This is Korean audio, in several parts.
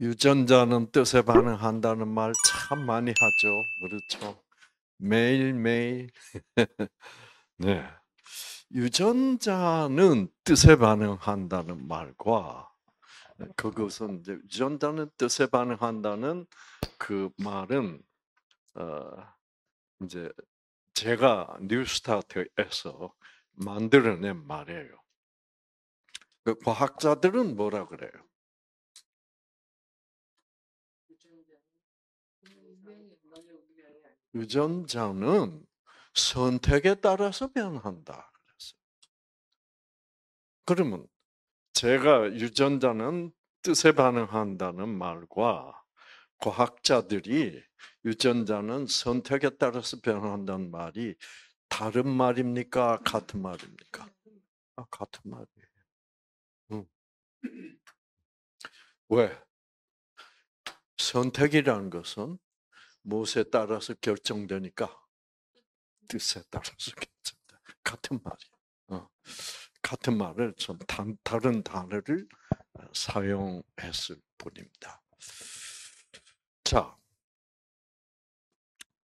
유전자는 뜻에 반응한다는 말 참 많이 하죠. 그렇죠? 매일매일. 네. 유전자는 뜻에 반응한다는 말과 그것은 이제 유전자는 뜻에 반응한다는 그 말은 이제 제가 뉴스타트에서 만들어낸 말이에요. 그 과학자들은 뭐라 그래요? 유전자는 선택에 따라서 변한다. 그랬어요. 그러면 제가 유전자는 뜻에 반응한다는 말과 과학자들이 유전자는 선택에 따라서 변한다는 말이 다른 말입니까? 같은 말입니까? 같은 말이에요. 응. 왜? 선택이라는 것은 무엇에 따라서 결정되니까? 뜻에 따라서 결정돼. 같은 말이에요. 같은 말을 좀 다른 단어를 사용했을 뿐입니다. 자,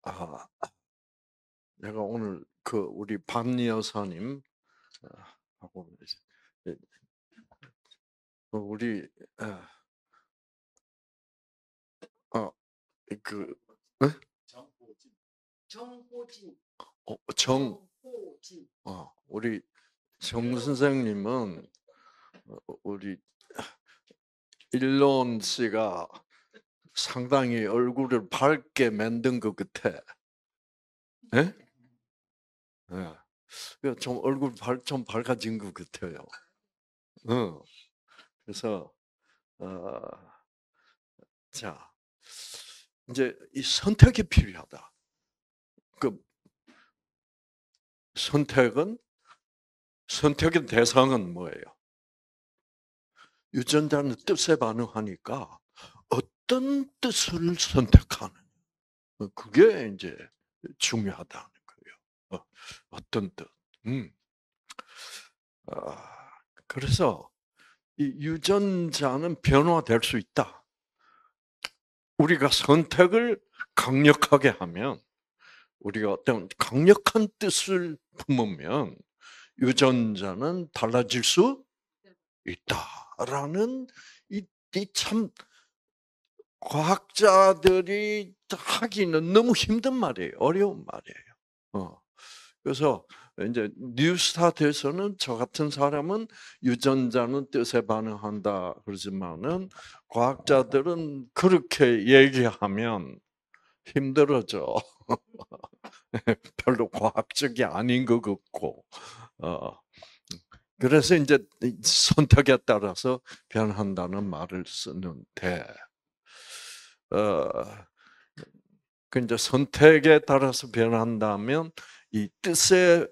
아, 내가 오늘 그 우리 반니 여사님 하고 이제 우리 어, 그 정호진. 정호진. 정호진. 우리 정 선생님은 우리 일론 씨가 상당히 얼굴을 밝게 만든 것 같아. 예? 예. 좀 얼굴 좀 밝아진 것 같아요. 그래서 어, 자 이제 이 선택이 필요하다. 그 선택의 대상은 뭐예요? 유전자는 뜻에 반응하니까 어떤 뜻을 선택하는 그게 이제 중요하다는 거예요. 어떤 뜻. 음. 그래서 이 유전자는 변화될 수 있다. 우리가 선택을 강력하게 하면 우리가 어떤 강력한 뜻을 품으면 유전자는 달라질 수 있다라는 참 과학자들이 하기는 너무 힘든 말이에요. 어려운 말이에요. 그래서 이제 뉴스타트에서는 저 같은 사람은 유전자는 뜻에 반응한다 그러지만은 과학자들은 그렇게 얘기하면 힘들어져. 별로 과학적이 아닌 것 같고. 어. 그래서 이제 선택에 따라서 변한다는 말을 쓰는데, 어, 그 이제 선택에 따라서 변한다면 이 뜻에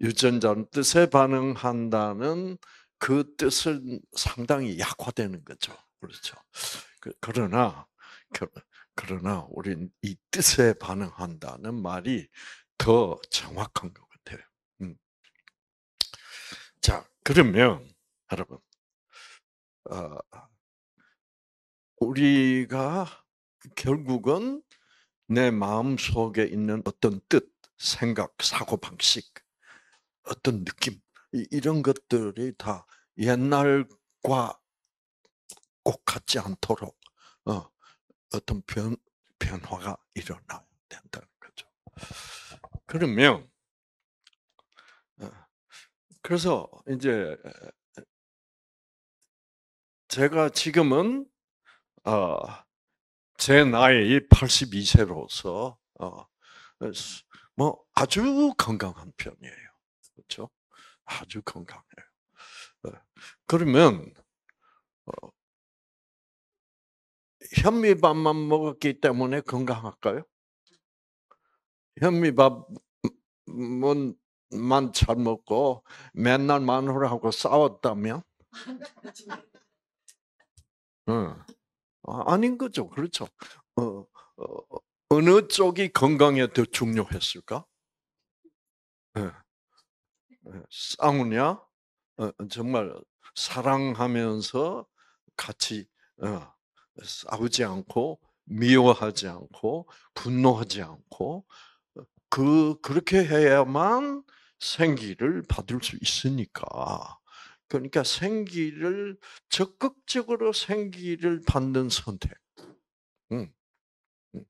유전자는 뜻에 반응한다는 그 뜻은 상당히 약화되는 거죠. 그렇죠. 그러나 우리는 이 뜻에 반응한다는 말이 더 정확한 것 같아요. 음. 자, 그러면 여러분, 어, 우리가 결국은 내 마음 속에 있는 어떤 뜻, 생각, 사고 방식, 어떤 느낌 이런 것들이 다 옛날과 꼭 같지 않도록 어떤 변화가 일어나야 된다는 거죠. 그러면 어, 그래서 이제 제가 지금은 어, 제 나이 82세로서 뭐 아주 건강한 편이에요. 그렇죠? 아주 건강해요. 어, 그러면 현미밥만 먹었기 때문에 건강할까요? 현미밥만 잘 먹고 맨날 마누라하고 싸웠다면? 아닌 거죠. 그렇죠. 어, 어느 쪽이 건강에 더 중요했을까? 예, 싸우냐? 정말 사랑하면서 같이 어, 싸우지 않고 미워하지 않고 분노하지 않고 그렇게 해야만 생기를 받을 수 있으니까. 그러니까 생기를 적극적으로 생기를 받는 선택. 음, 음.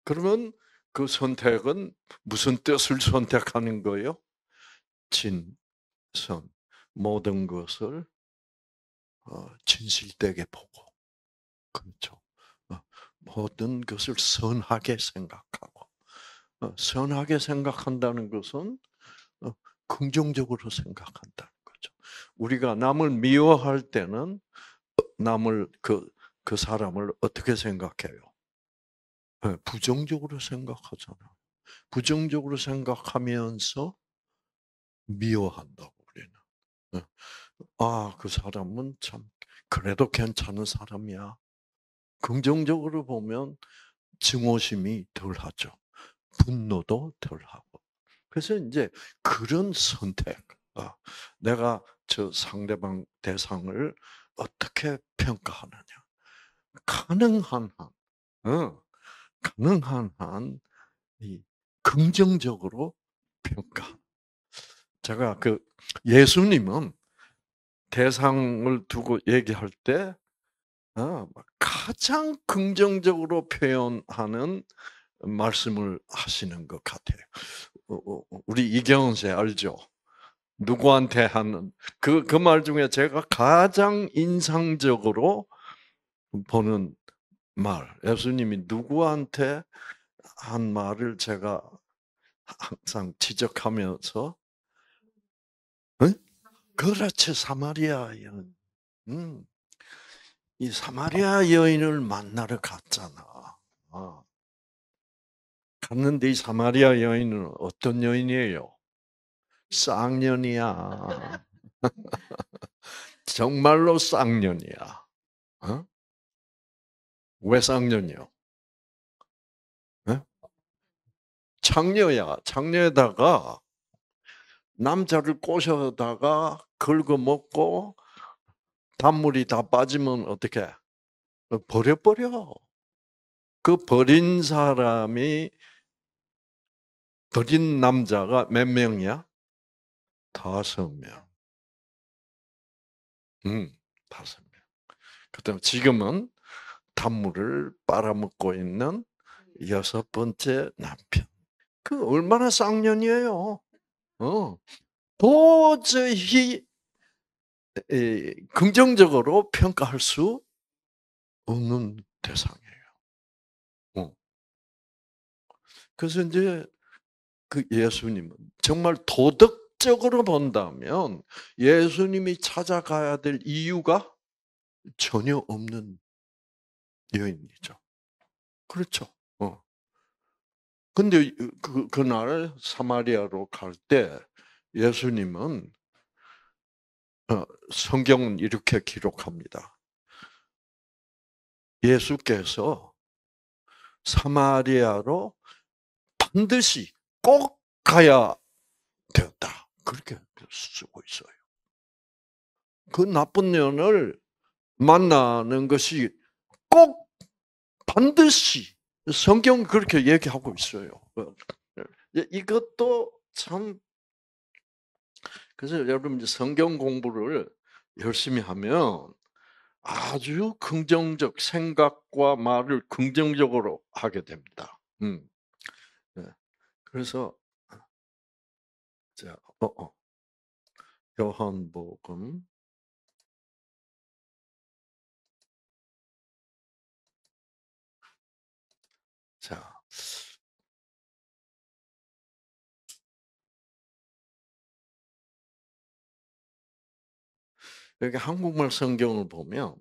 그러면 그 선택은 무슨 뜻을 선택하는 거예요? 진, 선. 모든 것을 진실되게 보고, 그렇죠. 모든 것을 선하게 생각하고, 선하게 생각한다는 것은 어, 긍정적으로 생각한다는 거죠. 우리가 남을 미워할 때는 남을 그 사람을 어떻게 생각해요? 부정적으로 생각하잖아요. 부정적으로 생각하면서 미워한다고 우리는. 예. 그 사람은 참 그래도 괜찮은 사람이야. 긍정적으로 보면 증오심이 덜하죠. 분노도 덜하고. 그래서 이제 그런 선택, 어, 내가 저 상대방 대상을 어떻게 평가하느냐. 가능한 한, 가능한 한, 이 긍정적으로 평가. 제가 예수님은 대상을 두고 얘기할 때, 가장 긍정적으로 표현하는 말씀을 하시는 것 같아요. 우리 이경은 씨 알죠? 누구한테 하는 그 말 중에 제가 가장 인상적으로 보는 말, 예수님이 누구한테 한 말을 제가 항상 지적하면서, 응? 그렇지, 사마리아 여인. 음, 이 사마리아 여인을 만나러 갔잖아. 아, 갔는데 이 사마리아 여인은 어떤 여인이에요? 쌍년이야. 정말로 쌍년이야. 어? 왜 쌍년이요? 예? 창녀야. 창녀에다가 남자를 꼬셔다가 긁어먹고 단물이 다 빠지면 어떻게? 버려버려. 그 버린 남자가 몇 명이야? 5명. 음, 5명. 그다음 지금은 단물을 빨아먹고 있는 6번째 남편. 그 얼마나 쌍년이에요. 어. 도저히 긍정적으로 평가할 수 없는 대상이에요. 어. 그래서 이제 그 예수님은 정말 도덕적으로 본다면 예수님이 찾아가야 될 이유가 전혀 없는 여인이죠. 그렇죠. 어. 근데 그날 사마리아로 갈 때 예수님은 성경은 이렇게 기록합니다. 예수께서 사마리아로 반드시 꼭 가야 되었다. 그렇게 쓰고 있어요. 그 나쁜 년을 만나는 것이 꼭 반드시 성경 그렇게 얘기하고 있어요. 이것도 참 그래서 여러분 성경 공부를 열심히 하면 아주 긍정적 생각과 말을 긍정적으로 하게 됩니다. 네. 그래서 자, 요한복음 자 여기 한국말 성경을 보면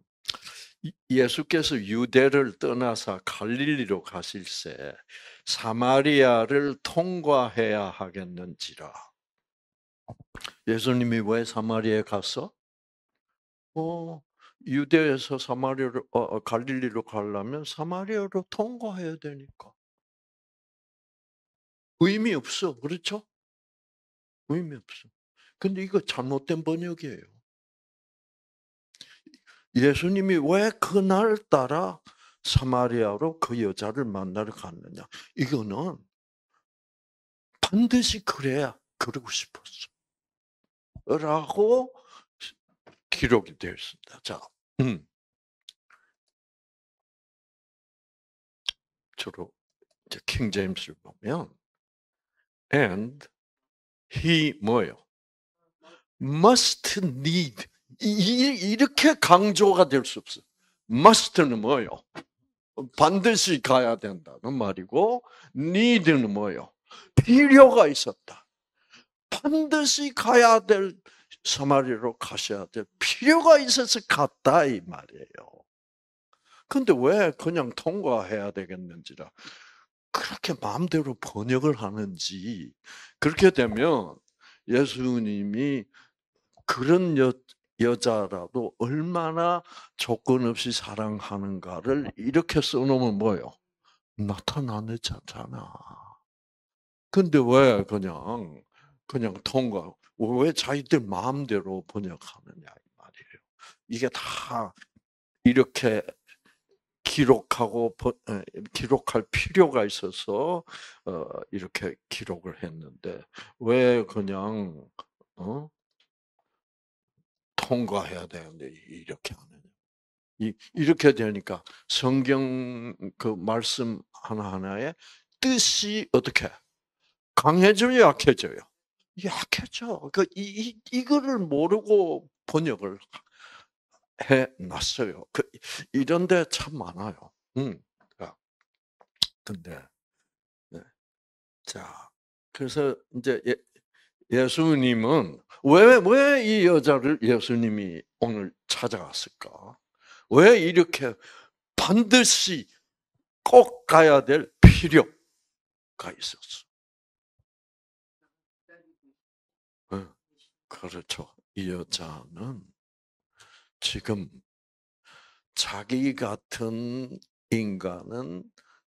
예수께서 유대를 떠나서 갈릴리로 가실새 사마리아를 통과해야 하겠는지라. 예수님이 왜 사마리아에 갔어? 유대에서 사마리아로 갈릴리로 가려면 사마리아로 통과해야 되니까. 의미 없어. 그렇죠? 의미 없어. 근데 이거 잘못된 번역이에요. 예수님이 왜 그날따라 사마리아로 그 여자를 만나러 갔느냐? 이거는 반드시 그래야 그러고 싶었어. 라고 기록이 되어 있습니다. 자, 주로 이제 킹 제임스를 보면 and he 뭐예요? must need 이렇게 강조가 될 수 없어. must는 뭐예요? 반드시 가야 된다는 말이고 need는 뭐예요? 필요가 있었다. 반드시 가야 될 사마리아로 가셔야 될 필요가 있어서 갔다 이 말이에요. 근데 왜 그냥 통과해야 되겠는지라 그렇게 마음대로 번역을 하는지 그렇게 되면 예수님이 그런 여자라도 얼마나 조건 없이 사랑하는가를 이렇게 써놓으면 뭐예요? 나타나잖아. 근데 왜 그냥 통과, 왜 자기들 마음대로 번역하느냐, 이 말이에요. 이게 다 이렇게 기록할 필요가 있어서, 이렇게 기록을 했는데, 왜 그냥, 통과해야 되는데, 이렇게 하느냐. 이렇게 되니까 성경 그 말씀 하나하나에 뜻이 어떻게 강해져요, 약해져요? 약해져. 이거를 모르고 번역을 해 놨어요. 이런데 참 많아요. 자, 근데 네. 자, 그래서 이제 예수님은 왜 이 여자를 예수님이 오늘 찾아갔을까? 왜 이렇게 반드시 꼭 가야 될 필요가 있었어? 응, 그렇죠. 이 여자는 지금 자기 같은 인간은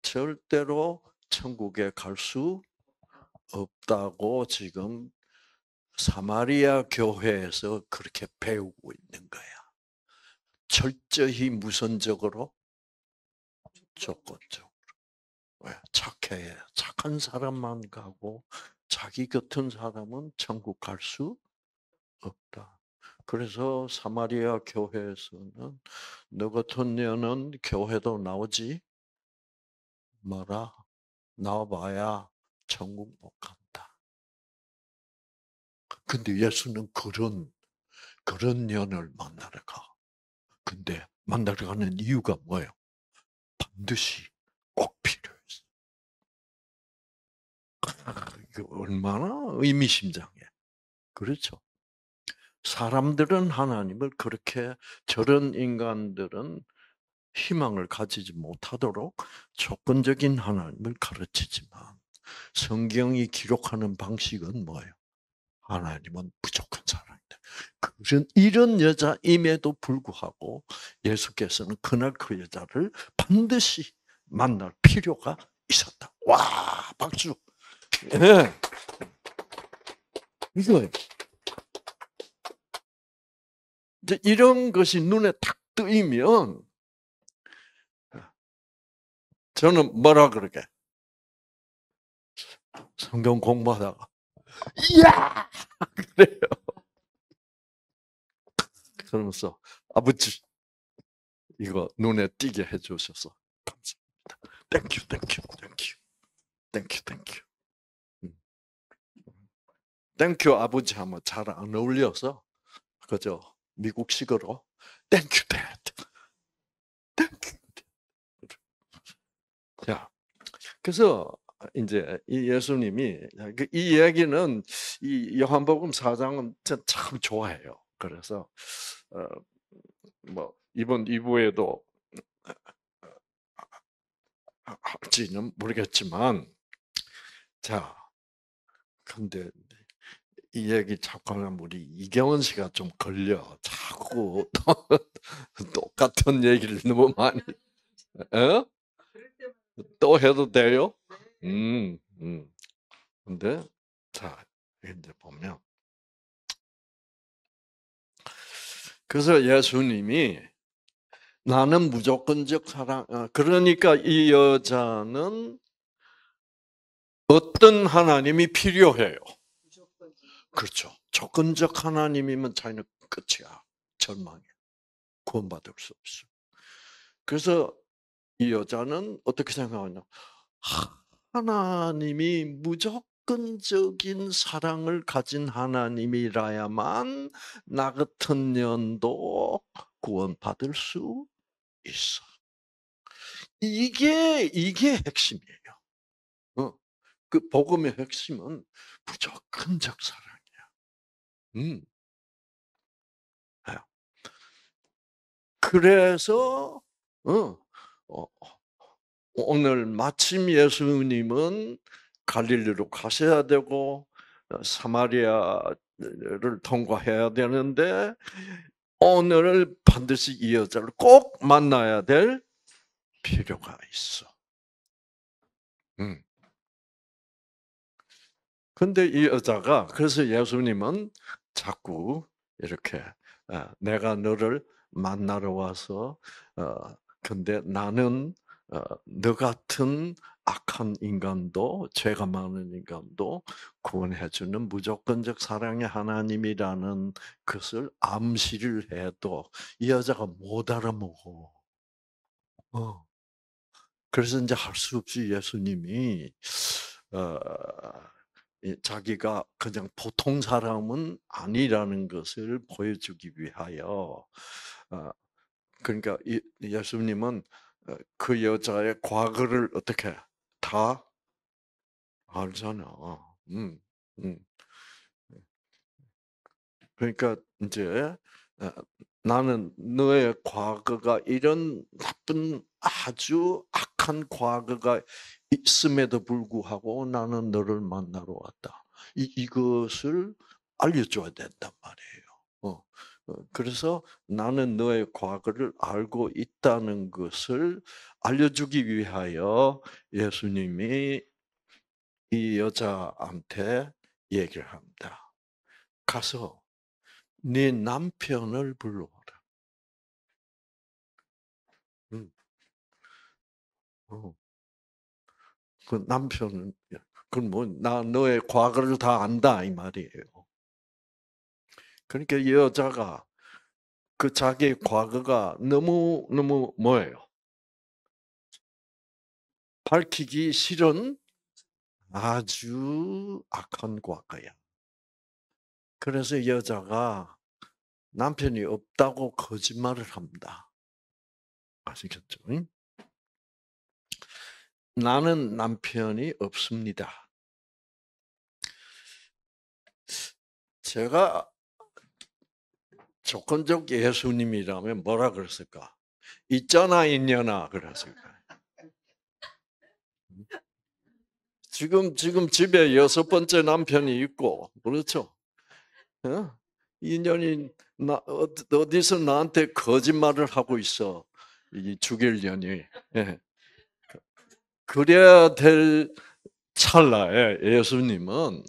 절대로 천국에 갈 수 없다고 지금 사마리아 교회에서 그렇게 배우고 있는 거야. 철저히 무선적으로, 조건적으로. 왜? 착한 사람만 가고 자기 같은 사람은 천국 갈 수 없다. 그래서 사마리아 교회에서는 너 같은 년은 교회도 나오지 마라. 나와봐야 천국 못 간다. 근데 예수는 그런 년을 만나러 가. 근데 만나러 가는 이유가 뭐예요? 반드시 꼭 필요했어. 이게 얼마나 의미심장해. 그렇죠? 사람들은 하나님을 그렇게 저런 인간들은 희망을 가지지 못하도록 조건적인 하나님을 가르치지만 성경이 기록하는 방식은 뭐예요? 하나님은 무조건 사랑이다. 이런 여자임에도 불구하고 예수께서는 그날 그 여자를 반드시 만날 필요가 있었다. 와, 박수. 예. 이거예요. 이제 이런 것이 눈에 탁 뜨이면 저는 뭐라 그러게? 성경 공부하다가 이야! 그래요. 그러면서 아버지 이거 눈에 띄게 해주셔서 감사합니다. 땡큐, 땡큐, 땡큐, 땡큐, 땡큐. 땡큐 아버지 하면 잘 안 어울려서 그죠? 미국식으로 땡큐 데드, 땡큐. 자, 그래서 이제 이 예수님이 이 이야기는 이 요한복음 4장은 참 좋아해요. 그래서 뭐 이번 2부에도 할지는 모르겠지만 자, 근데 이 얘기 자꾸 하면 우리 이경원 씨가 좀 걸려. 자꾸 똑같은 얘기를 너무 많이. 어? 또 해도 돼요? 음, 음. 근데 자 이제 보면 그래서 예수님이 나는 무조건적 사랑. 그러니까 이 여자는 어떤 하나님이 필요해요? 그렇죠. 조건적 하나님이면 자기는 끝이야. 절망해. 구원받을 수 없어. 그래서 이 여자는 어떻게 생각하냐? 하나님이 무조건적인 사랑을 가진 하나님이라야만 나 같은 년도 구원받을 수 있어. 이게 핵심이에요. 그 복음의 핵심은 무조건적 사랑이야. 음. 예. 그래서 어, 어, 오늘 마침 예수님은 갈릴리로 가셔야 되고 사마리아를 통과해야 되는데 오늘 반드시 이 여자를 꼭 만나야 될 필요가 있어. 근데 이 여자가 그래서 예수님은 자꾸 이렇게 내가 너를 만나러 와서 근데 나는 너 같은 악한 인간도 죄가 많은 인간도 구원해 주는 무조건적 사랑의 하나님이라는 것을 암시를 해도 이 여자가 못 알아먹어. 어. 그래서 이제 할 수 없이 예수님이 어 자기가 그냥 보통 사람은 아니라는 것을 보여주기 위하여 그러니까 예수님은 그 여자의 과거를 어떻게 다 알잖아. 음, 음. 그러니까 이제 어, 나는 너의 과거가 이런 나쁜 아주 악한 과거가 있음에도 불구하고 나는 너를 만나러 왔다. 이것을 알려줘야 된단 말이에요. 그래서 나는 너의 과거를 알고 있다는 것을 알려주기 위하여 예수님이 이 여자한테 얘기를 합니다. 가서 네 남편을 불러와라. 음. 어. 그 남편은 그건 뭐 나 너의 과거를 다 안다 이 말이에요. 그러니까 이 여자가 그 자기의 과거가 너무 너무 뭐예요? 밝히기 싫은 아주 악한 과거야. 그래서 이 여자가 남편이 없다고 거짓말을 합니다. 아시겠죠? 응? 나는 남편이 없습니다. 제가 조건적 예수님이라면 뭐라 그랬을까? 있잖아, 있냐나, 그랬을까? 지금 집에 6번째 남편이 있고, 그렇죠? 어? 인연이, 어디서 나한테 거짓말을 하고 있어. 이 죽일 년이. 예. 그래야 될 찰나에 예수님은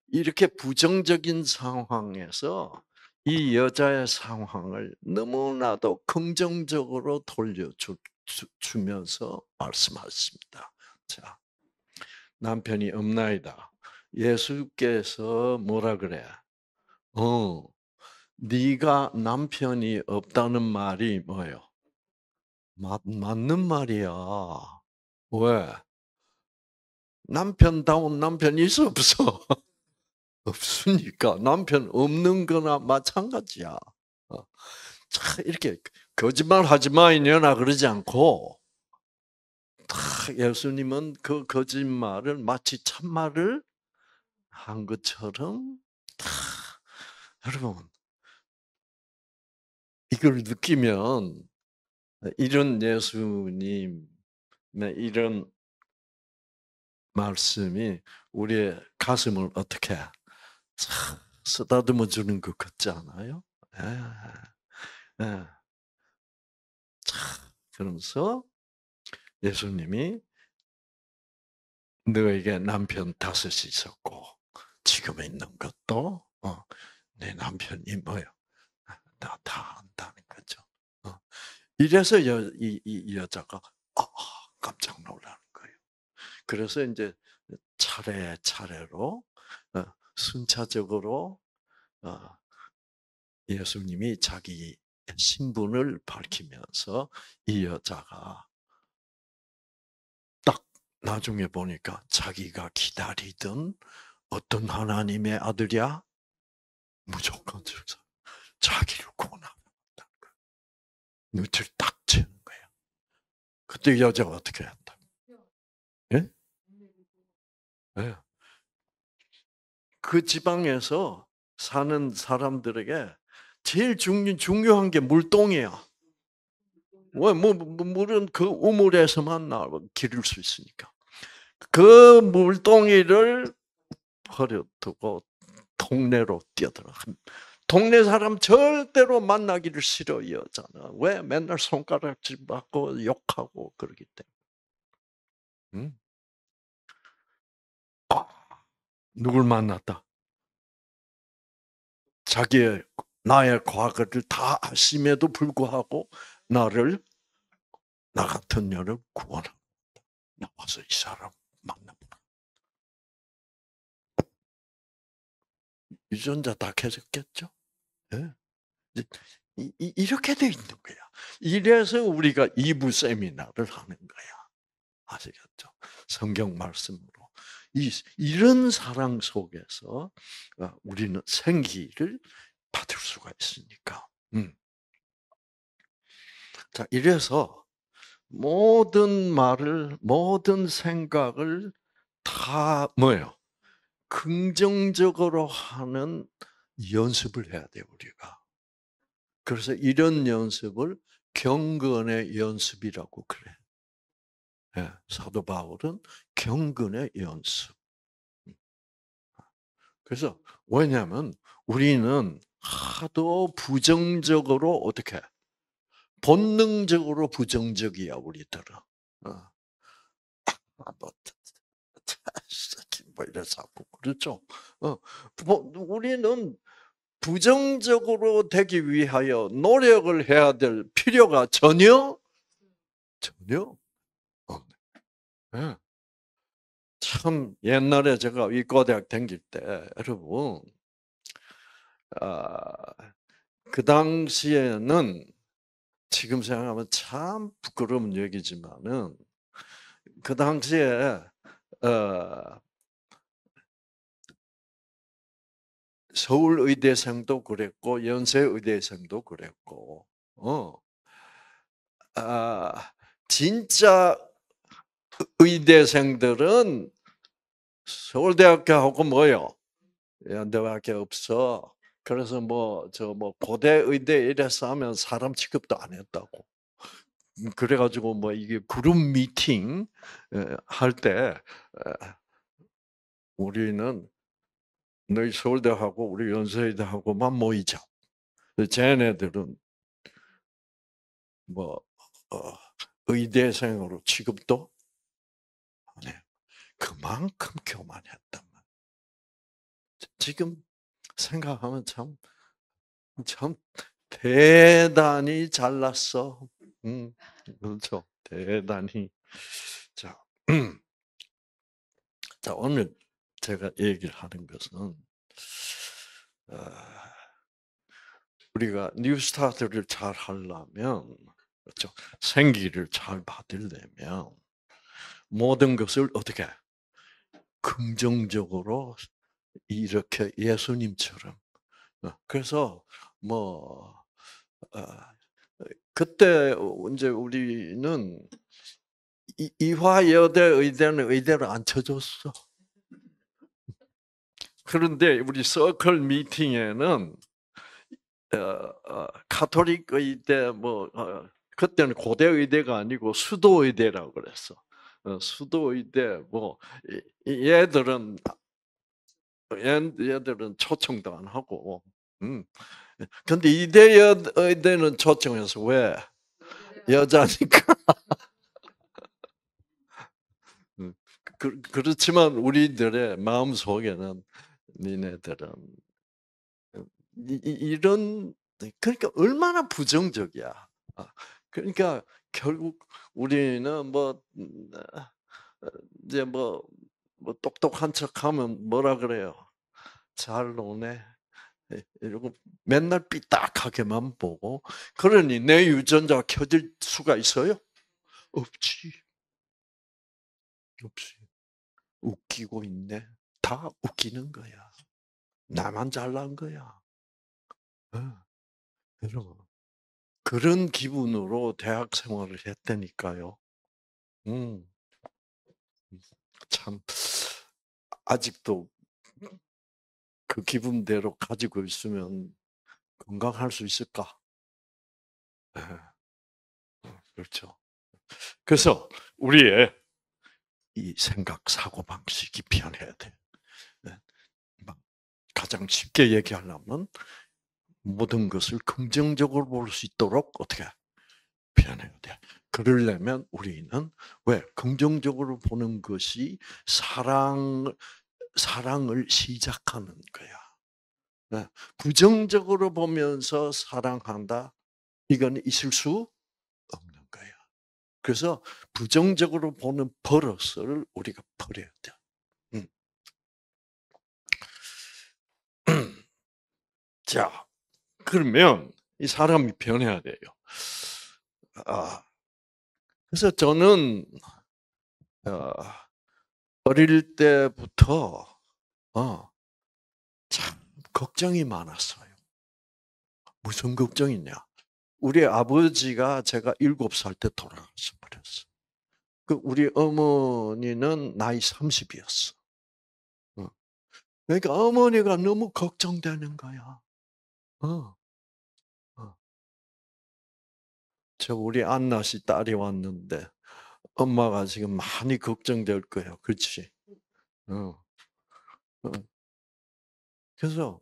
이렇게 부정적인 상황에서 이 여자의 상황을 너무나도 긍정적으로 돌려주면서 말씀하십니다. 자, 남편이 없나이다. 예수께서 뭐라 그래? 네가 남편이 없다는 말이 뭐예요? 맞는 말이야. 왜? 남편다운 남편이 있어 없어? 없으니까 남편 없는 거나 마찬가지야. 이렇게 거짓말하지 마 이년아 그러지 않고 예수님은 그 거짓말을 마치 참말을 한 것처럼 여러분 이걸 느끼면 이런 예수님의 이런 말씀이 우리의 가슴을 어떻게 쓰다듬어 주는 것 같지 않아요? 예, 예. 그러면서 예수님이 너에게 남편 5이 있었고 지금 있는 것도 내 남편이 뭐요? 다 안다는 거죠. 이래서 이 여자가 깜짝 놀라는 거예요. 그래서 이제 차례차례로 순차적으로 예수님이 자기 신분을 밝히면서 이 여자가 딱 나중에 보니까 자기가 기다리던 어떤 하나님의 아들이야? 무조건 줘서 자기를 구원한다는 거야. 눈을 딱 찌는 거야. 그때 여자가 어떻게 했다? 예? 예. 그 지방에서 사는 사람들에게 제일 중요한 게 물동이야. 왜, 물은 그 우물에서만 기를 수 있으니까. 그 물동이를 버려두고 동네로 뛰어들어. 동네 사람 절대로 만나기를 싫어하잖아. 왜? 맨날 손가락질 받고 욕하고 그러기 때문에. 응? 누굴 만났다? 나의 과거를 다 아심에도 불구하고 나 같은 년을 구원하고 나와서 이 사람 만나보라. 유전자 다 켜졌겠죠? 네. 이렇게 돼 있는 거야. 이래서 우리가 2부 세미나를 하는 거야. 아시겠죠? 성경 말씀으로. 이런 사랑 속에서 우리는 생기를 받을 수가 있으니까. 자, 이래서 모든 말을, 모든 생각을 다 뭐예요? 긍정적으로 하는 연습을 해야 돼요, 우리가. 그래서 이런 연습을 경건의 연습이라고 그래. 예, 사도 바울은 경건의 연습. 그래서 왜냐하면 우리는 하도 부정적으로 어떻게 본능적으로 부정적이야 우리들은. 뭐, 뭐 이래서 그렇죠. 우리는 부정적으로 되기 위하여 노력을 해야 될 필요가 전혀 없네. 예. 참 옛날에 제가 의과대학 다닐 때 여러분 아, 그 당시에는 지금 생각하면 참 부끄러운 얘기지만은 그 당시에 어, 서울의대생도 그랬고 연세의대생도 그랬고 진짜 의대생들은 서울대학교하고 뭐요? 연대밖에 없어. 그래서 고대 의대 이래서 하면 사람 취급도 안 했다고. 그래가지고 이게 그룹 미팅 할 때 우리는 너희 서울대하고 우리 연세대하고만 모이자. 쟤네들은 뭐 의대생으로 취급도 안 해. 그만큼 교만했단 말이야. 지금 생각하면 참 대단히 잘났어. 그렇죠. 대단히. 자, 자, 오늘 제가 얘기를 하는 것은, 우리가 뉴스타트를 잘 하려면, 그렇죠. 생기를 잘 받으려면, 모든 것을 어떻게, 긍정적으로 이렇게 예수님처럼. 그래서, 뭐, 어, 그때 이제 우리는 이화여대 의대는 의대를 안 쳐줬어. 그런데 우리 서클 미팅에는 카톨릭 의대 그때는 고대 의대가 아니고 수도 의대라고 그랬어. 수도 의대 얘들은 얘들은 초청도 안 하고. 근데 이대 의대는 초청해서 왜? 여자니까. 그렇지만 우리들의 마음 속에는 니네들은 이런 그러니까 얼마나 부정적이야. 그러니까 결국 우리는 이제 똑똑한 척하면 뭐라 그래요? 잘 노네. 이러고 맨날 삐딱하게만 보고 그러니 내 유전자가 켜질 수가 있어요? 없지. 없지. 웃기고 있네. 다 웃기는 거야. 나만 잘난 거야. 어, 여러분. 그런 기분으로 대학 생활을 했다니까요. 음, 참, 아직도 그 기분대로 가지고 있으면 건강할 수 있을까? 예, 그렇죠. 그래서 우리의 이 생각, 사고 방식이 변해야 돼. 예, 가장 쉽게 얘기하려면 모든 것을 긍정적으로 볼 수 있도록 어떻게 변해야 돼. 그러려면 우리는 왜 긍정적으로 보는 것이 사랑을 시작하는 거야. 네. 부정적으로 보면서 사랑한다. 이건 있을 수 없는 거야. 그래서 부정적으로 보는 버릇을 우리가 버려야 돼. 음. 자, 그러면 이 사람이 변해야 돼요. 아, 그래서 저는 어, 어릴 때부터 참 걱정이 많았어요. 무슨 걱정이냐? 우리 아버지가 제가 7살 때 돌아가셔 버렸어. 그 우리 어머니는 나이 30이었어. 그러니까 어머니가 너무 걱정되는 거야. 어. 어. 저 우리 안나 씨 딸이 왔는데 엄마가 지금 많이 걱정될 거예요. 그렇지? 어. 어. 그래서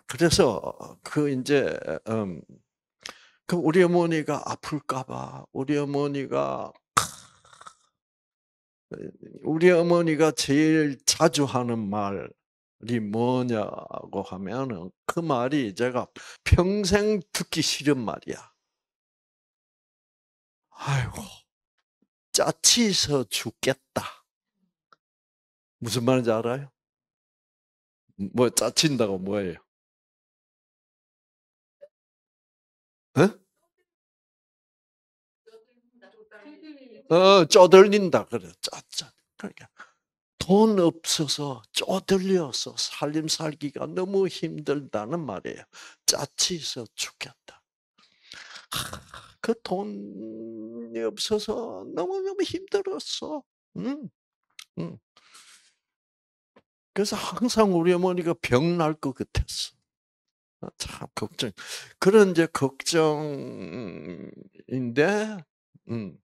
그래서 그 인제 그 우리 어머니가 아플까 봐 우리 어머니가 제일 자주 하는 말이 뭐냐고 하면은 그 말이 제가 평생 듣기 싫은 말이야. "아이고 짜치서 죽겠다." 무슨 말인지 알아요? 뭐 짜친다고 뭐예요? 어? 쪼들린다 그래. 짜짜. 그러니까 돈 없어서 쪼들려서 살림 살기가 너무 힘들다는 말이에요. 짜치서 죽겠다. 그 돈이 없어서 너무너무 힘들었어. 음. 음. 그래서 항상 우리 어머니가 병 날 것 같았어. 참 걱정. 그런 이제 걱정인데 음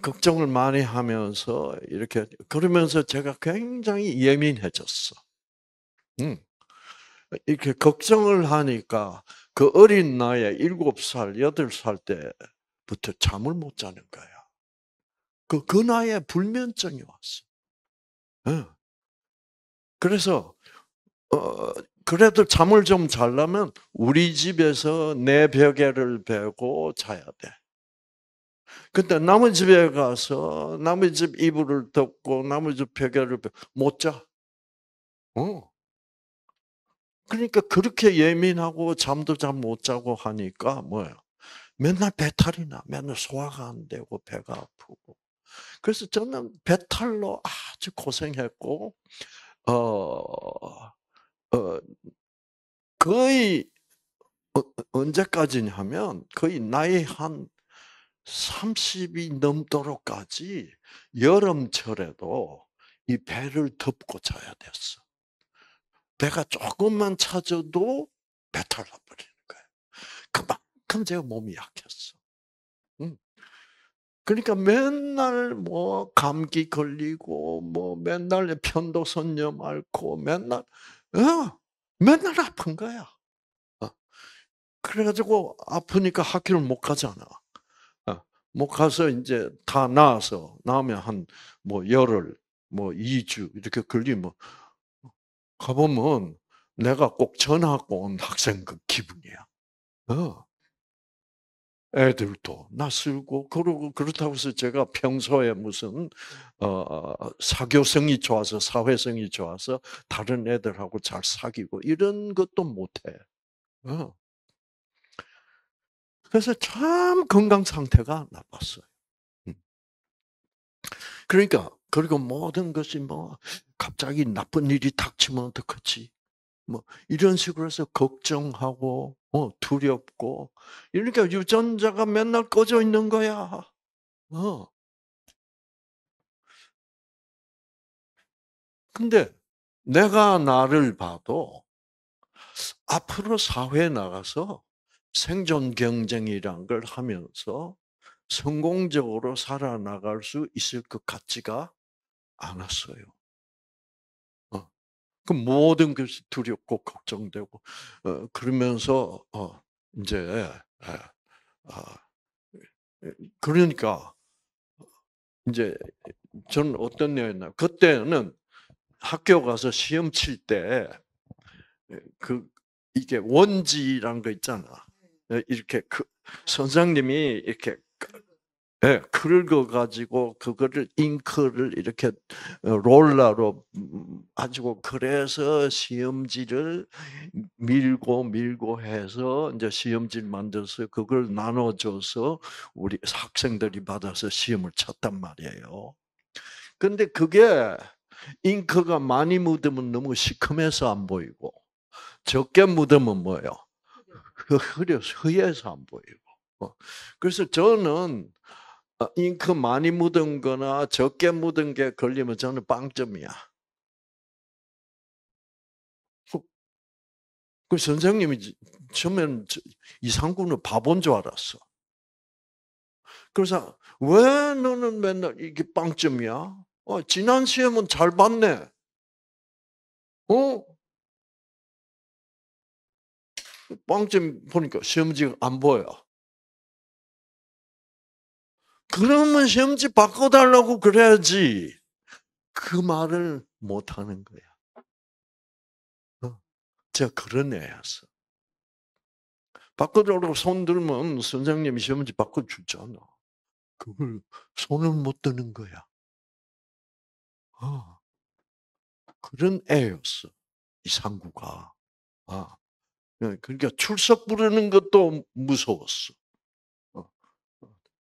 걱정을 많이 하면서 이렇게 그러면서 제가 굉장히 예민해졌어. 음. 이렇게 걱정을 하니까 그 어린 나이에 7살, 8살 때부터 잠을 못 자는 거야. 그 나이에 불면증이 왔어. 예. 그래서 어 그래도 잠을 좀 자려면 우리 집에서 내 베개를 베고 자야 돼. 근데 남의 집에 가서 남의 집 이불을 덮고 남의 집 베개를 못 자. 어. 그러니까 그렇게 예민하고 잠도 잘 못 자고 하니까 뭐예요? 맨날 배탈이 나. 맨날 소화가 안 되고 배가 아프고. 그래서 저는 배탈로 아주 고생했고 어 어 거의 언제까지냐면 거의 나이 한 30이 넘도록까지 여름철에도 이 배를 덮고 자야 됐어. 배가 조금만 차져도 배탈 나 버리는 거예요. 그만큼 제가 몸이 약했어. 음. 그러니까 맨날 뭐 감기 걸리고 뭐 맨날 편도선염 앓고 맨날 아픈 거야. 어. 그래 가지고 아프니까 학교를 못 가잖아. 못 가서 인제 다 나아서 나으면 한 뭐 열흘 뭐 2주 이렇게 걸리면 가 보면 내가 꼭 전학 온 학생 그 기분이야. 애들도 낯설고 그러고 그렇다고 해서 제가 평소에 무슨 사교성이 좋아서 사회성이 좋아서 다른 애들하고 잘 사귀고 이런 것도 못해. 어. 그래서 참 건강 상태가 나빴어요. 음. 그러니까 그리고 모든 것이 뭐 갑자기 나쁜 일이 닥치면 어떡하지? 뭐 이런 식으로 해서 걱정하고 두렵고 이러니까 유전자가 맨날 꺼져 있는 거야. 어. 근데 내가 나를 봐도 앞으로 사회에 나가서 생존 경쟁이란 걸 하면서 성공적으로 살아나갈 수 있을 것 같지가 않았어요. 어. 그 모든 것이 두렵고 걱정되고 그러면서 인제 아 그러니까 인제 저는 어떤 냐였나 그때는 학교 가서 시험 칠 때 그 이게 원지라는 거 있잖아. 이렇게 선생님이 이렇게 예, 긁어 가지고 그거를 잉크를 이렇게 롤러로 가지고 그래서 시험지를 밀고 밀고 해서 인제 시험지를 만들어서 그걸 나눠 줘서 우리 학생들이 받아서 시험을 쳤단 말이에요. 근데 그게 잉크가 많이 묻으면 너무 시커매서 안 보이고 적게 묻으면 뭐예요? 흐려서 안 보이고. 그래서 저는 잉크 많이 묻은 거나 적게 묻은 게 걸리면 저는 빵점이야. 그 선생님이 처음에는 이상구는 바본 줄 알았어. 그래서 왜 너는 맨날 이게 빵점이야? 지난 시험은 잘 봤네. 어? 빵점 보니까 시험지가 안 보여. 그러면 시험지 바꿔달라고 그래야지. 그 말을 못 하는 거야. 제가 그런 애였어. 바꿔달라고 손 들면 선생님이 시험지 바꿔주잖아. 그걸 손을 못 드는 거야. 어, 그런 애였어. 이상구가. 아, 그러니까 출석 부르는 것도 무서웠어. 어,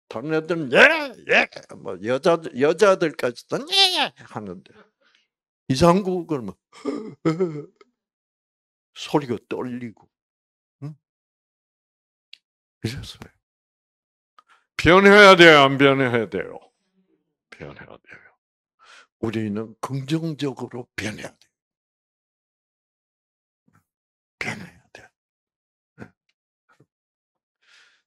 다른 애들은 예, 뭐 여자들까지도 예 하는데 이상구 그러면 소리가 떨리고, 응? 이랬어요. 변해야 돼요, 안 변해야 돼요? 변해야 돼요. 우리는 긍정적으로 변해야 돼요. 변해야 돼.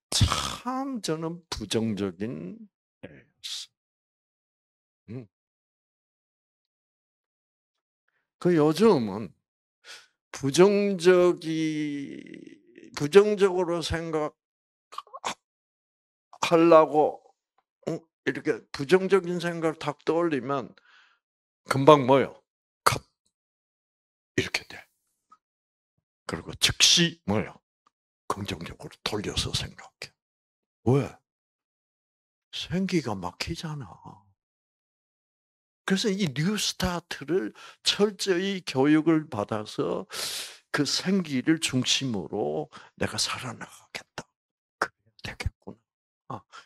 참 저는 부정적인 애였어. 음. 그 요즘은 부정적으로 생각하려고 이렇게 부정적인 생각을 탁 떠올리면 금방 뭐요? 컷 이렇게 돼. 그리고 즉시 뭐요? 긍정적으로 돌려서 생각해. 왜? 생기가 막히잖아. 그래서 이 뉴스타트를 철저히 교육을 받아서 그 생기를 중심으로 내가 살아나가겠다. 그래야 되겠구나.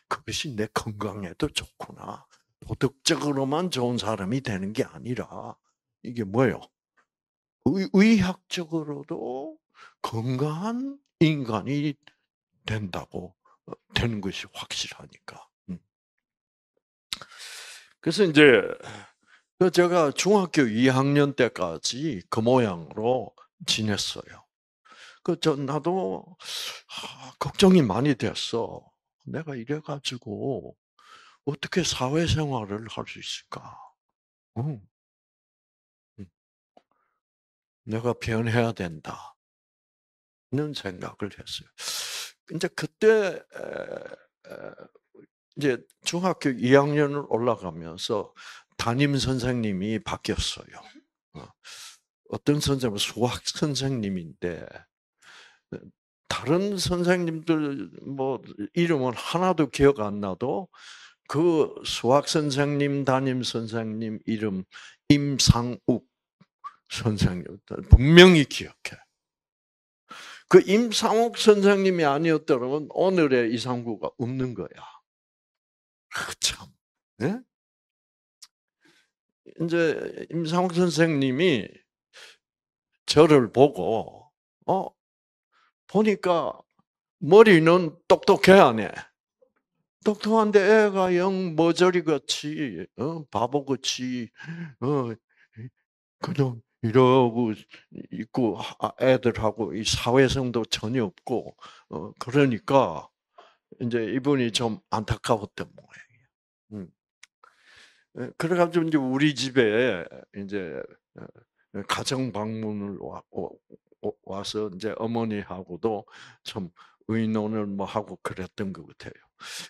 그것이 내 건강에도 좋구나. 도덕적으로만 좋은 사람이 되는 게 아니라 이게 뭐예요? 의학적으로도 건강한 인간이 된다고 되는 것이 확실하니까. 그래서 이제 제가 중학교 2학년 때까지 그 모양으로 지냈어요. 나도 걱정이 많이 됐어. 내가 이래 가지고 어떻게 사회생활을 할 수 있을까? 응. 응. 내가 변해야 된다는 생각을 했어요. 근데 그때 이제 중학교 2학년을 올라가면서 담임 선생님이 바뀌었어요. 어. 어떤 선생님은 수학 선생님인데 다른 선생님들 뭐 이름은 하나도 기억 안 나도 그 수학 선생님, 담임 선생님 이름 임상욱 선생님 분명히 기억해. 그 임상욱 선생님이 아니었더라면 오늘의 이상구가 없는 거야. 참. 네? 이제 임상욱 선생님이 저를 보고 보니까 머리는 똑똑해 안 해. 똑똑한데 애가 영 머저리 같이 바보같이 어 그냥 이러고 있고 애들하고 이 사회성도 전혀 없고 그러니까 이제 이분이 좀 안타까웠던 모양이에요. 그래가지고 이제 우리 집에 이제 가정 방문을 와서 이제 어머니하고도 좀 의논을 뭐 하고 그랬던 것 같아요.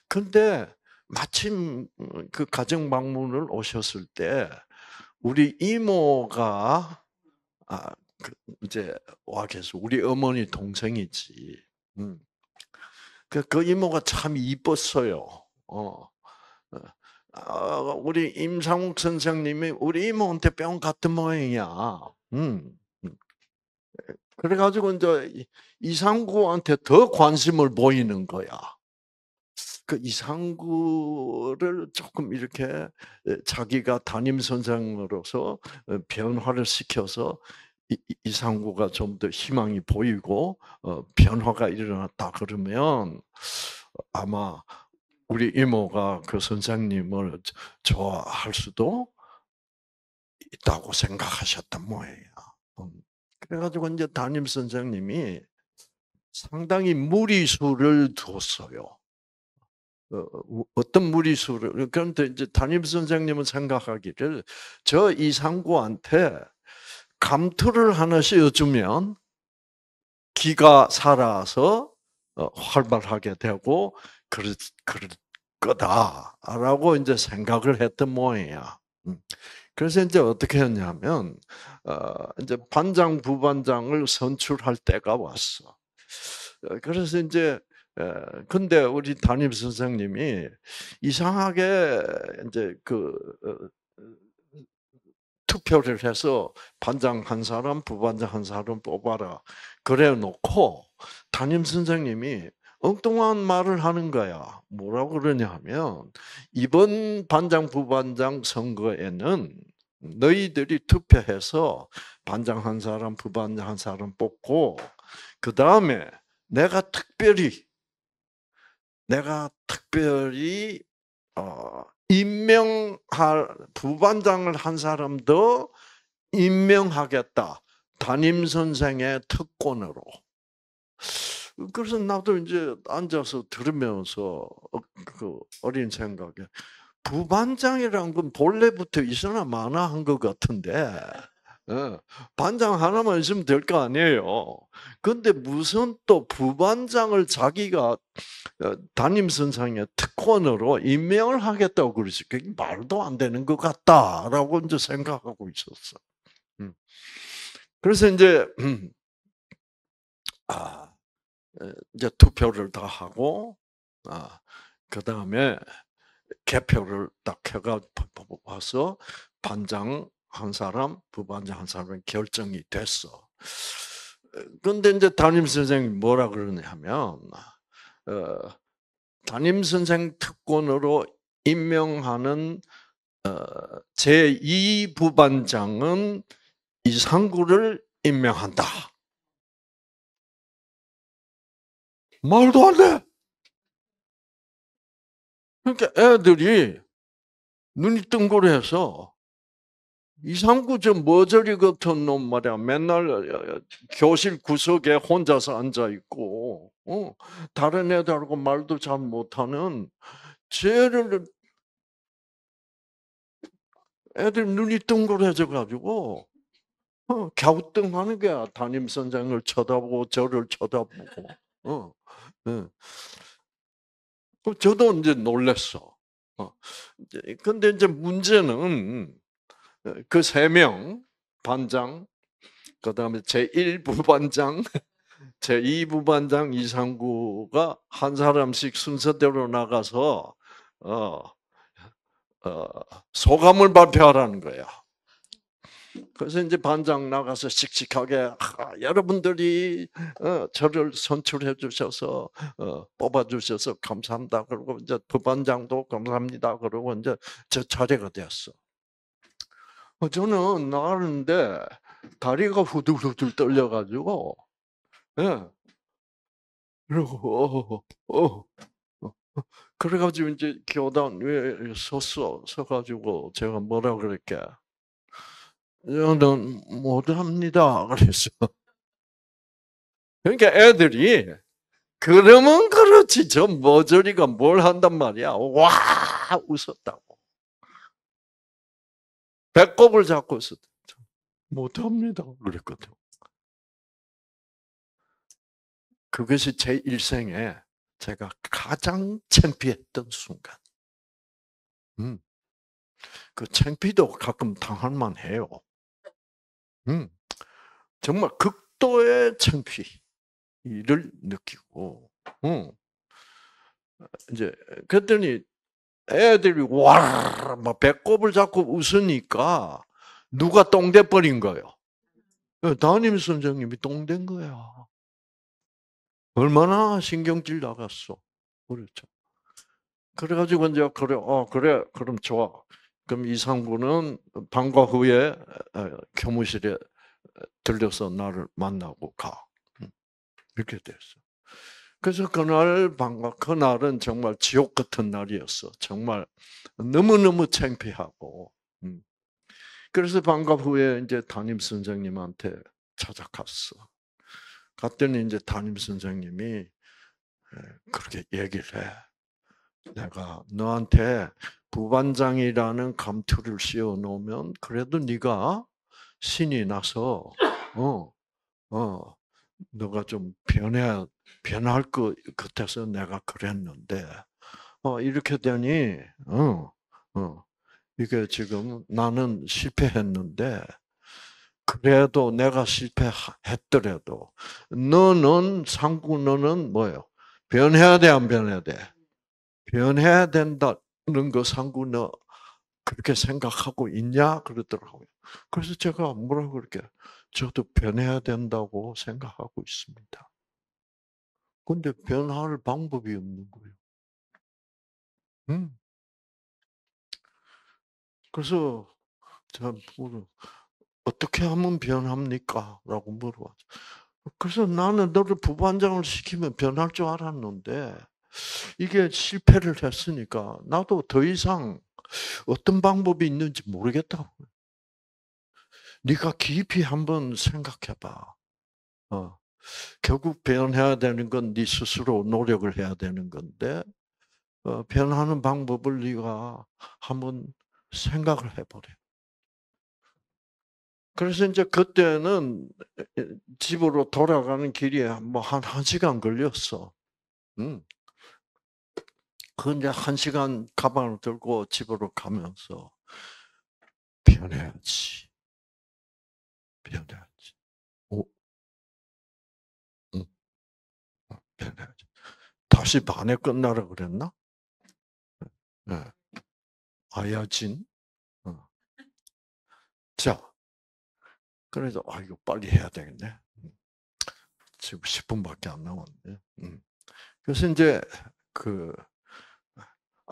근데 마침 그 가정 방문을 오셨을 때 우리 이모가 그 이제 와 계서 우리 어머니 동생이지. 음. 그 이모가 참 이뻤어요. 우리 임상욱 선생님이 우리 이모한테 뿅 같은 모양이야. 음. 그래가지고 이제 이상구한테 더 관심을 보이는 거야. 그 이상구를 조금 이렇게 자기가 담임 선생으로서 변화를 시켜서 이상구가 좀 더 희망이 보이고 변화가 일어났다 그러면 아마 우리 이모가 그 선생님을 좋아할 수도 있다고 생각하셨던 모양이야. 그래가지고 이제 담임 선생님이 상당히 무리수를 뒀어요. 어떤 무리수를 그런데 이제 담임 선생님은 생각하기를 저 이상구한테 감투를 하나 씌워주면 기가 살아서 활발하게 되고 그럴 거다라고 이제 생각을 했던 모양이야. 그래서 이제 어떻게 했냐면 이제 반장 부반장을 선출할 때가 왔어. 그래서 이제 근데 우리 담임 선생님이 이상하게 이제 그 투표를 해서 반장 한 사람, 부반장 한 사람 뽑아라. 그래 놓고 담임 선생님이 엉뚱한 말을 하는 거야. 뭐라고 그러냐면 이번 반장, 부반장 선거에는 너희들이 투표해서 반장 한 사람, 부반장 한 사람 뽑고 그 다음에 내가 특별히 임명할 부반장을 한 사람 더 임명하겠다. 담임 선생의 특권으로. 그래서 나도 이제 앉아서 들으면서 그 어린 생각에 부반장이란 건 본래부터 있으나 마나 한 것 같은데 반장 하나만 있으면 될 거 아니에요. 근데 무슨 또 부반장을 자기가 담임 선생의 특권으로 임명을 하겠다고 그러지. 그게 말도 안 되는 것 같다라고 이제 생각하고 있었어. 그래서 이제 이제 투표를 다 하고 그 다음에 개표를 딱 해가 와서 반장 한 사람, 부반장 한 사람 결정이 됐어. 그런데 이제 담임 선생님이 뭐라 그러냐면 담임 선생 특권으로 임명하는 제2 부반장은 이상구를 임명한다. 말도 안 돼. 그러니까 애들이 눈이 뜬구해서 이상구 저 머저리 같은 놈 말이야. 맨날 교실 구석에 혼자서 앉아 있고, 다른 애들하고 말도 잘 못하는 쟤를 애들 눈이 뜬구해져 가지고 갸우뚱하는 거야. 담임 선생을 쳐다보고 저를 쳐다보고. 예. 저도 이제 놀랐어. 근데 이제 문제는 그 세 명 반장, 그다음에 제1부반장, 제2부반장 이상구가 한 사람씩 순서대로 나가서 어, 어, 소감을 발표하라는 거야. 그래서 이제 반장 나가서 씩씩하게 여러분들이 저를 선출해 주셔서 뽑아 주셔서 감사합니다. 그리고 이제 부반장도 감사합니다. 그러고 이제 저 차례가 됐어. 저는 나가는데 다리가 후들후들 떨려가지고, 예. 그리고 그래가지고 이제 교단 위에 서가지고 제가 뭐라 그랬게? 저는 못합니다. 그랬어. 그러니까 애들이 그러면 그렇지 저 머저리가 뭘 한단 말이야. 와 웃었다고. 배꼽을 잡고 있었다. 못합니다. 그랬거든. 그것이 제 일생에 제가 가장 창피했던 순간. 그 창피도 가끔 당할 만해요. 정말 극도의 창피를 느끼고, 이제 그랬더니 애들이 와, 막 배꼽을 잡고 웃으니까 누가 똥돼 버린 거예요. 담임 선생님이 똥된 거야. 얼마나 신경질 나갔어. 그렇죠. 그래가지고 이제 그래, 그래, 그럼 좋아. 그럼 이상구는 방과 후에 교무실에 들려서 나를 만나고 가. 이렇게 됐어. 그래서 그날 그날은 정말 지옥 같은 날이었어. 정말 너무너무 창피하고. 그래서 방과 후에 이제 담임 선생님한테 찾아갔어. 갔더니 이제 담임 선생님이 그렇게 얘기를 해. 내가 너한테 부반장이라는 감투를 씌워 놓으면 그래도 네가 신이 나서 너가 좀 변할 것 같아서 내가 그랬는데 이렇게 되니 이게 지금 나는 실패했는데 그래도 내가 실패했더라도 상구 너는 뭐예요? 변해야 돼, 안 변해야 돼? 변해야 된다는 거 상구 너 그렇게 생각하고 있냐? 그러더라고요. 그래서 제가 뭐라고 그렇게 저도 변해야 된다고 생각하고 있습니다. 근데 변할 방법이 없는 거예요. 그래서 제가 어떻게 하면 변합니까? 라고 물어봤죠. 그래서 나는 너를 부반장을 시키면 변할 줄 알았는데 이게 실패를 했으니까 나도 더 이상 어떤 방법이 있는지 모르겠다고. 네가 깊이 한번 생각해봐. 결국 변해야 되는 건 네 스스로 노력을 해야 되는 건데 변하는 방법을 네가 한번 생각을 해보래. 그래서 이제 그때는 집으로 돌아가는 길이 뭐 한 시간 걸렸어. 음. 그 이제 한 시간 가방을 들고 집으로 가면서 변해야지, 변해야지. 오, 응, 변해야지. 다시 반에 끝나라 그랬나? 네. 아야진. 어. 자, 그래서 이거 빨리 해야 되겠네. 지금 10분밖에 안 남았네. 그래서 이제 그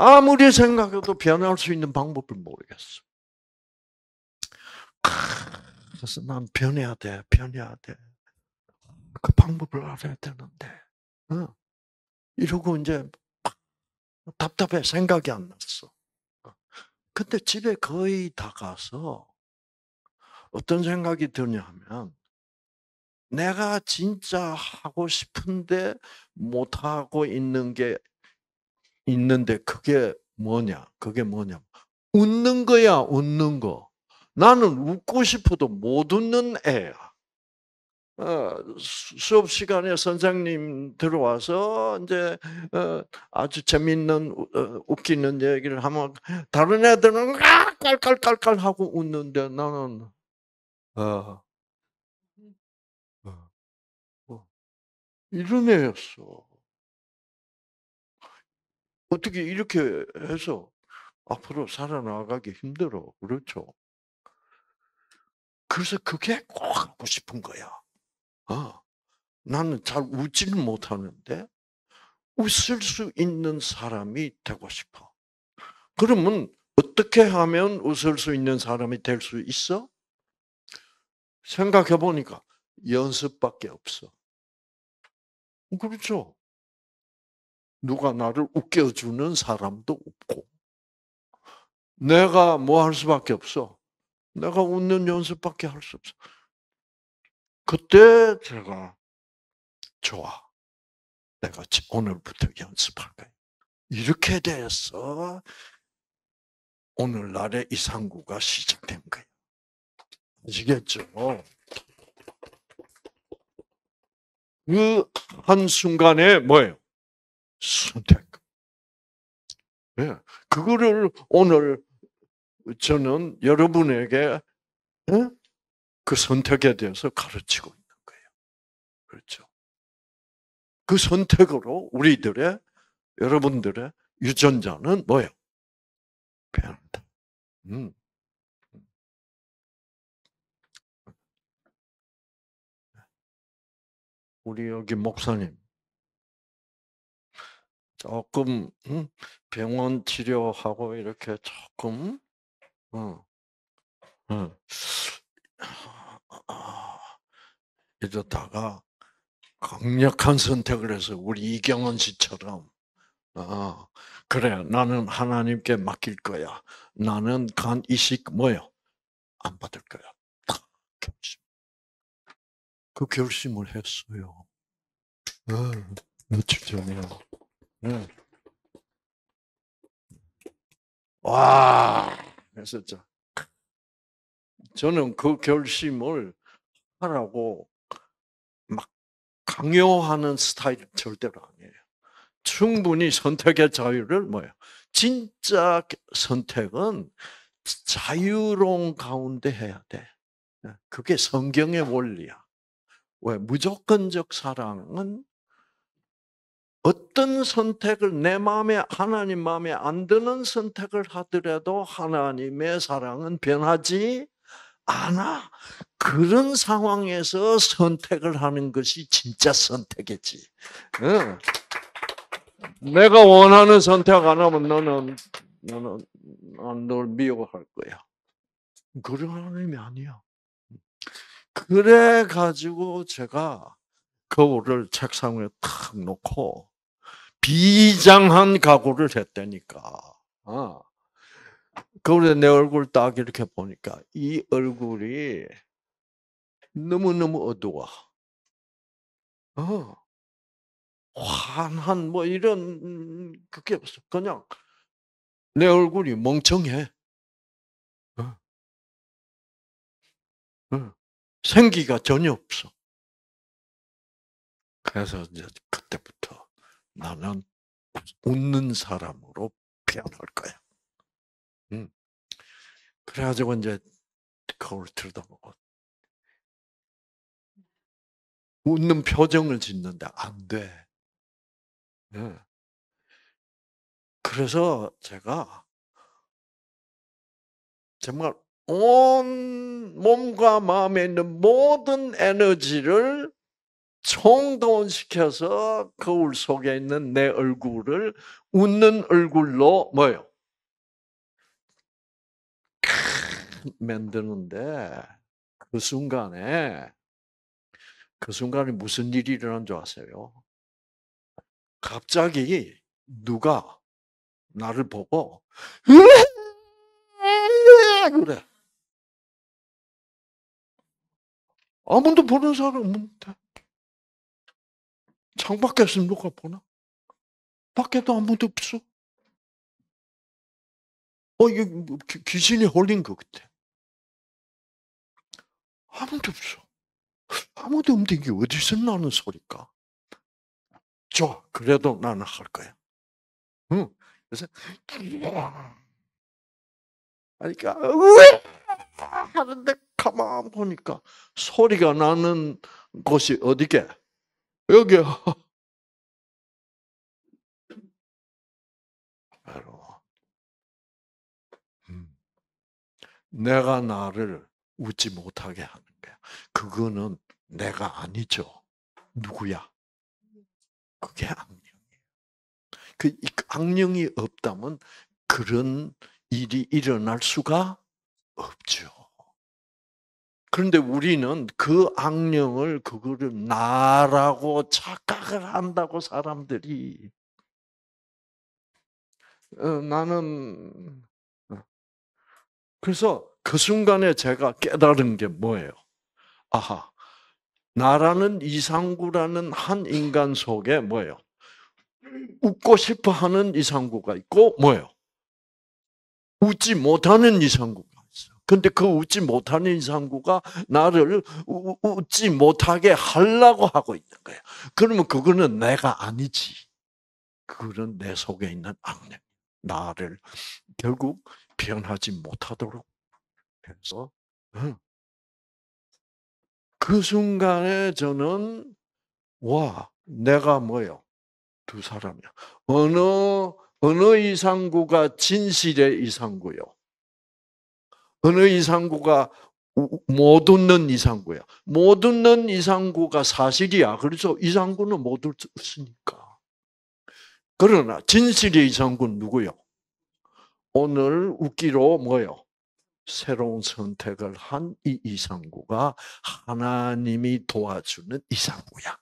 아무리 생각해도 변할 수 있는 방법을 모르겠어. 그래서 난 변해야 돼, 변해야 돼. 그 방법을 알아야 되는데. 이러고 이제 답답해 생각이 안 났어. 근데 집에 거의 다 가서 어떤 생각이 드냐면 내가 진짜 하고 싶은데 못 하고 있는 게 있는데 그게 뭐냐? 그게 뭐냐? 웃는 거야, 웃는 거. 나는 웃고 싶어도 못 웃는 애야. 수업 시간에 선생님 들어와서 이제 아주 재밌는 웃기는 얘기를 하면 다른 애들은 깔깔깔깔 하고 웃는데 나는 이런 애였어. 어떻게 이렇게 해서 앞으로 살아나가기 힘들어. 그렇죠? 그래서 그게 꼭 하고 싶은 거야. 나는 잘 웃지는 못하는데 웃을 수 있는 사람이 되고 싶어. 그러면 어떻게 하면 웃을 수 있는 사람이 될 수 있어? 생각해 보니까 연습밖에 없어. 그렇죠? 누가 나를 웃겨주는 사람도 없고, 내가 뭐 할 수밖에 없어. 내가 웃는 연습밖에 할 수 없어. 그때 제가 좋아. 내가 오늘부터 연습할 거야. 이렇게 돼서 오늘날의 이상구가 시작된 거예요. 아시겠죠? 그 한순간에 뭐예요? 선택. 예. 그거를 오늘 저는 여러분에게 예? 그 선택에 대해서 가르치고 있는 거예요. 그렇죠. 그 선택으로 우리들의 여러분들의 유전자는 뭐예요? 변한다. 음. 우리 여기 목사님 조금 병원 치료하고 이렇게 조금 어, 어. 이러다가 강력한 선택을 해서 우리 이경원 씨처럼 그래 나는 하나님께 맡길 거야. 나는 간 이식 뭐요? 안 받을 거야. 딱 결심. 그 결심을 했어요. 며칠 전에요. 네. 와, 했었죠. 저는 그 결심을 하라고 막 강요하는 스타일 절대로 아니에요. 충분히 선택의 자유를 뭐예요? 진짜 선택은 자유로운 가운데 해야 돼. 그게 성경의 원리야. 왜? 무조건적 사랑은 어떤 선택을 내 마음에 하나님 마음에 안 드는 선택을 하더라도 하나님의 사랑은 변하지 않아. 그런 상황에서 선택을 하는 것이 진짜 선택이지. 응. 내가 원하는 선택 안 하면 너는 널 미워할 거야. 그런 하나님이 아니야. 그래 가지고 제가 거울을 책상 위에 탁 놓고 비장한 각오를 했다니까. 거울에 내 얼굴 딱 이렇게 보니까 이 얼굴이 너무너무 어두워. 어. 환한 뭐 이런 그게 없어. 그냥 내 얼굴이 멍청해. 어. 어. 생기가 전혀 없어. 그래서 이제 그때부터 나는 웃는 사람으로 변할 거야. 음. 그래가지고 이제 거울 들여다보고 웃는 표정을 짓는데 안 돼. 예. 그래서 제가 정말 온 몸과 마음에 있는 모든 에너지를 총동원시켜서 거울 속에 있는 내 얼굴을 웃는 얼굴로 뭐요? 만드는데 그 순간에 무슨 일이 일어난 줄 아세요? 갑자기 누가 나를 보고 그래. 아무도 보는 사람 없는데. 창밖에서 누가 보나? 밖에도 아무도 없어. 이게 뭐 귀신이 홀린 것 같아. 아무도 없어. 아무도 없는데 이게 어디서 나는 소리일까? 좋아. 그래도 나는 할 거야. 응. 그래서 그러니까 하는데 가만 보니까 소리가 나는 곳이 어디게? 여기요. 바로 음, 내가 나를 웃지 못하게 하는 거야. 그거는 내가 아니죠. 누구야? 그게 악령. 그 악령이 없다면 그런 일이 일어날 수가 없죠. 그런데 우리는 그 악령을 그거를 나라고 착각을 한다고 사람들이 나는 그래서 그 순간에 제가 깨달은 게 뭐예요? 아하, 나라는 이상구라는 한 인간 속에 뭐예요? 웃고 싶어 하는 이상구가 있고 뭐예요? 웃지 못하는 이상구가 있어요. 근데 그 웃지 못하는 이상구가 나를 웃지 못하게 하려고 하고 있는 거예요. 그러면 그거는 내가 아니지. 그거는 내 속에 있는 악령. 나를 결국 변하지 못하도록 해서 그 순간에 저는 와, 내가 뭐요? 두 사람이야. 어느 어느 이상구가 진실의 이상구요. 어느 이상구가 못 웃는 이상구야. 못 웃는 이상구가 사실이야. 그래서 이상구는 못 웃으니까. 그러나 진실의 이상구는 누구요? 오늘 웃기로 뭐요? 새로운 선택을 한 이 이상구가 하나님이 도와주는 이상구야.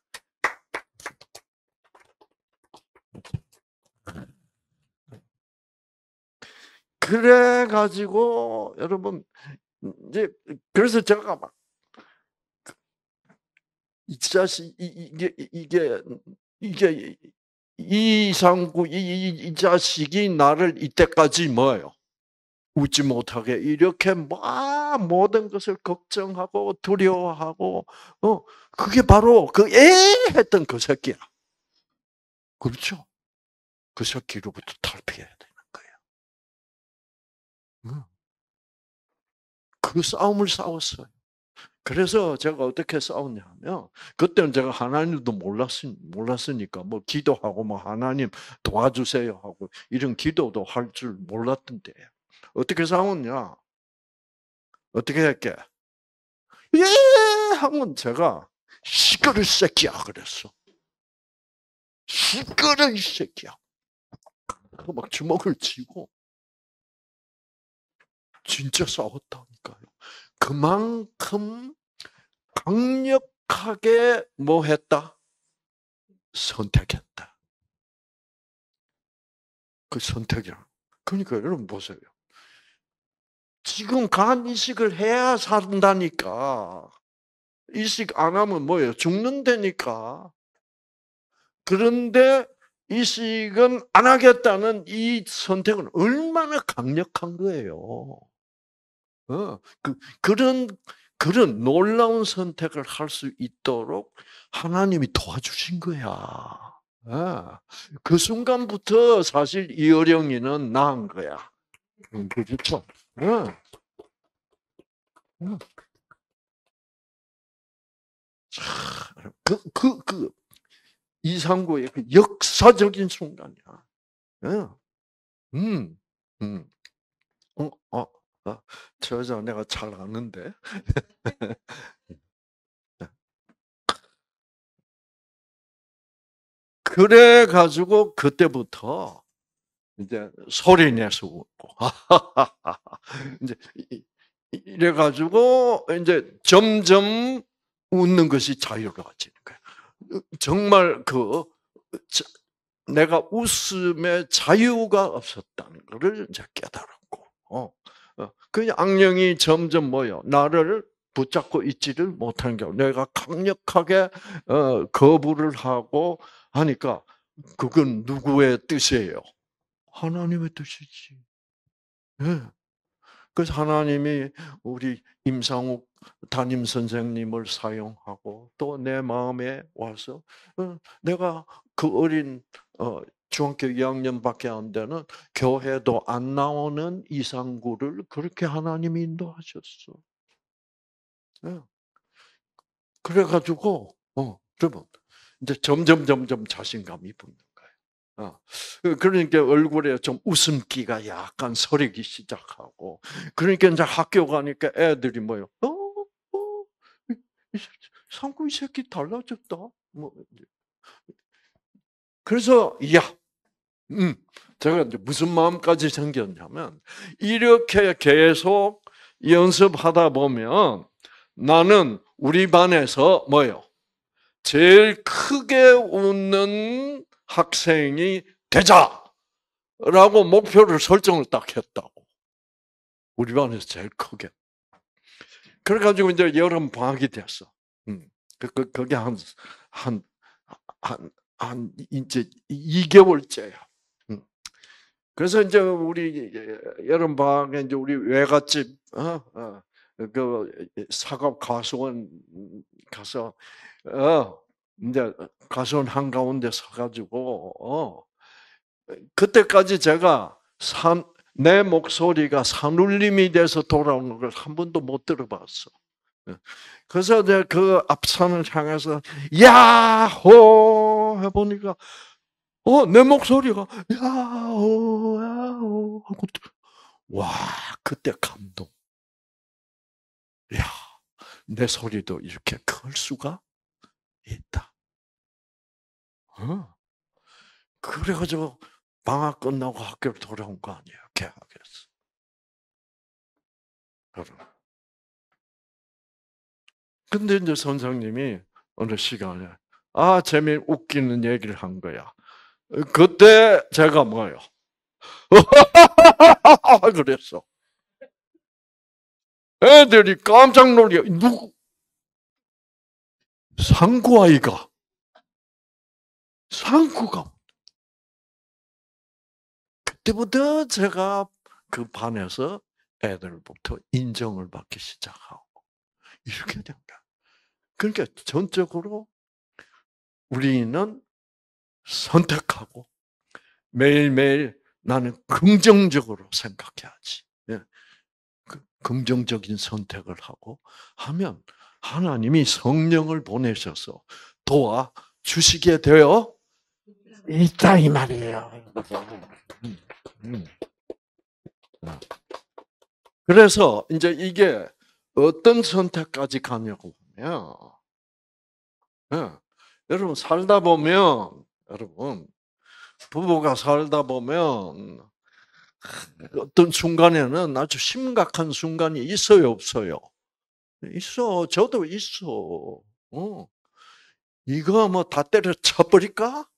그래 가지고 여러분 이제 그래서 제가 막 이 자식 이게 이상구 이 자식이 나를 이때까지 뭐예요? 웃지 못하게 이렇게 막 모든 것을 걱정하고 두려워하고 그게 바로 그 했던 그 새끼야. 그렇죠? 그 새끼로부터 탈피해야 되는 거예요. 응. 그 싸움을 싸웠어요. 그래서 제가 어떻게 싸웠냐면 그때는 제가 하나님도 몰랐으니까 뭐 기도하고 뭐 하나님 도와주세요 하고 이런 기도도 할 줄 몰랐던데 어떻게 싸웠냐? 어떻게 할게? 예! 하면 제가 시끄러 이 새끼야 그랬어. 시끄러 이 새끼야. 막 주먹을 쥐고 진짜 싸웠다니까요. 그만큼 강력하게 뭐 했다? 선택했다. 그 선택이야. 그러니까 여러분 보세요. 지금 간 이식을 해야 산다니까. 이식 안 하면 뭐예요? 죽는다니까. 그런데 이식은 안 하겠다는 이 선택은 얼마나 강력한 거예요. 그런 놀라운 선택을 할 수 있도록 하나님이 도와주신 거야. 예. 그 순간부터 사실 이 어령이는 나은 거야. 그렇죠? 예. 음. 그 이상구의 그 역사적인 순간이야. 예. 음, 음. 어, 어, 저 여자 내가 잘 아는데. 그래 가지고 그때부터 이제 소리 내서 웃고. 이제 이래 가지고 이제 점점 웃는 것이 자유로워지는 거예요. 정말 내가 웃음에 자유가 없었다는 것을 이제 깨달았고, 그 악령이 점점 뭐요? 나를 붙잡고 있지를 못하는 게 내가 강력하게 거부를 하고 하니까 그건 누구의 뜻이에요? 하나님의 뜻이지. 예. 그래서 하나님이 우리 임상욱 담임 선생님을 사용하고 또 내 마음에 와서 내가 그 어린 중학교 2학년밖에 안 되는 교회도 안 나오는 이상구를 그렇게 하나님이 인도하셨어. 예. 그래가지고 여러분 이제 점점 자신감이 붙는 거예요. 그러니까 얼굴에 좀 웃음기가 약간 서리기 시작하고, 그러니까 이제 학교 가니까 애들이 뭐요? 상구 이 새끼 달라졌다. 뭐 그래서 제가 이제 무슨 마음까지 생겼냐면, 이렇게 계속 연습하다 보면 나는 우리 반에서 뭐요? 제일 크게 웃는 학생이 되자라고 목표를 설정을 딱 했다고. 우리 반에서 제일 크게. 그래가지고 이제 여름 방학이 됐어. 그게 한, 이제 2개월째야. 그래서 이제 우리 여름 방학에 이제 우리 외갓집, 그 사과 가수원 가서, 이제 가수원 한가운데 서가지고, 그때까지 제가 내 목소리가 산울림이 돼서 돌아오는 걸 한 번도 못 들어봤어. 그래서 내가 그 앞산을 향해서 야호 해보니까 내 목소리가 야호 야호 하고, 와, 그때 감동. 야, 내 소리도 이렇게 클 수가 있다. 그래가지고 방학 끝나고 학교를 돌아온 거 아니에요. 개학했어. 여러분. 근데 이제 선생님이 어느 시간에 웃기는 얘기를 한 거야. 그때 제가 뭐요? 그랬어. 애들이 깜짝 놀래. 상구 아이가. 상구가. 그때부터 제가 그 반에서 애들부터 인정을 받기 시작하고 이렇게 된 거야. 그러니까 전적으로 우리는 선택하고 매일매일 나는 긍정적으로 생각해야지. 예. 긍정적인 선택을 하고 하면 하나님이 성령을 보내셔서 도와 주시게 되어 있다 이 말이에요. 그래서 이제 이게 어떤 선택까지 가냐고 하면, 여러분 살다 보면, 여러분 부부가 살다 보면 어떤 순간에는 아주 심각한 순간이 있어요, 없어요? 있어. 저도 있어. 이거 뭐 다 때려쳐 버릴까?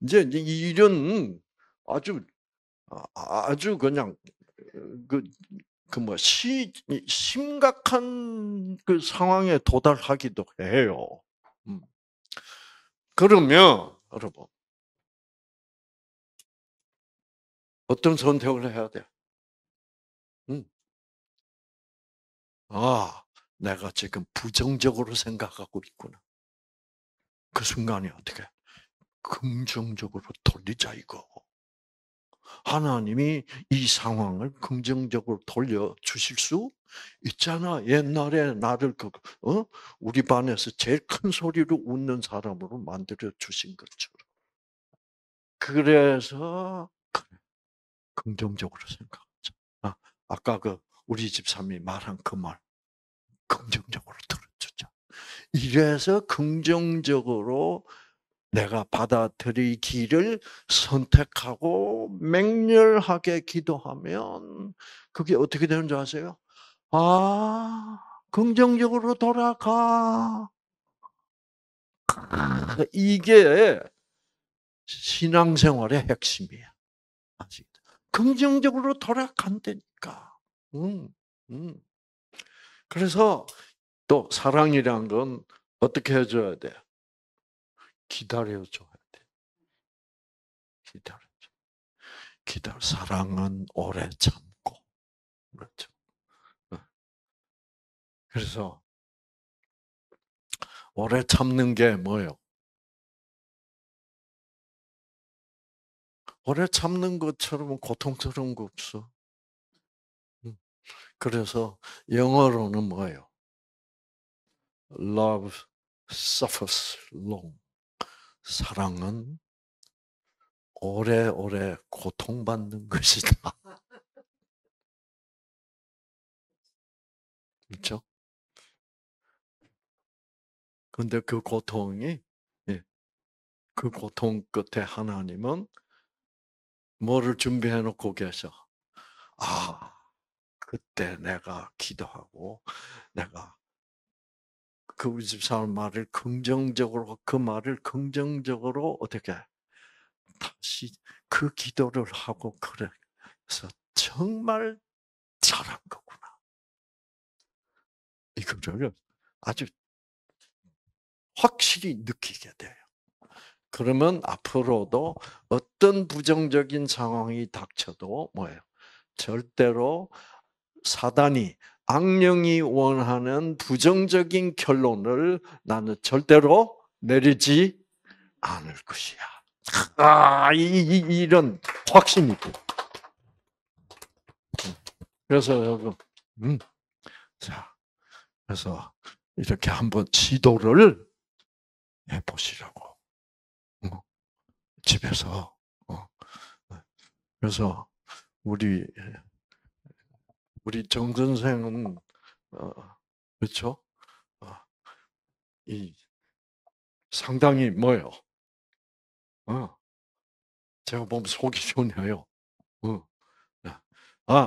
이제 이런 아주 아주 그냥 그 심각한 그 상황에 도달하기도 해요. 음. 그러면 여러분 어떤 선택을 해야 돼? 음. 내가 지금 부정적으로 생각하고 있구나. 그 순간에 어떻게 긍정적으로 돌리자 이거. 하나님이 이 상황을 긍정적으로 돌려 주실 수 있잖아. 옛날에 나를 우리 반에서 제일 큰 소리로 웃는 사람으로 만들어 주신 것처럼. 그래서 긍정적으로 생각하자. 아까 우리 집사람이 말한 그 말 긍정적으로 들어주자. 이래서 긍정적으로 내가 받아들이기를 선택하고 맹렬하게 기도하면 그게 어떻게 되는 줄 아세요? 긍정적으로 돌아가. 이게 신앙생활의 핵심이야. 아시겠죠? 긍정적으로 돌아간다니까. 음, 음. 그래서 또 사랑이란 건 어떻게 해줘야 돼? 기다려줘야 돼. 사랑은 오래 참고. 그렇죠. 그래서 오래 참는 게 뭐예요? 오래 참는 것처럼 고통스러운 거 없어. 그래서 영어로는 뭐예요? Love suffers long. 사랑은 오래오래 고통받는 것이다. 그렇죠? 근데 그 고통이, 예, 그 고통 끝에 하나님은 뭐를 준비해 놓고 계셔? 아, 그때 내가 기도하고, 내가 그 우리 집사람 말을 긍정적으로, 그 말을 긍정적으로 어떻게 다시 그 기도를 하고, 그래서 정말 잘한 거구나. 이거를 아주 확실히 느끼게 돼요. 그러면 앞으로도 어떤 부정적인 상황이 닥쳐도 뭐예요? 절대로 사단이, 악령이 원하는 부정적인 결론을 나는 절대로 내리지 않을 것이야. 이런 확신이 있고. 그래서 여러분, 자, 그래서 이렇게 한번 지도를 해보시라고. 집에서. 그래서 우리 정 선생은 그렇죠? 이 상당히 뭐예요? 제가 보면 속이 시원해요.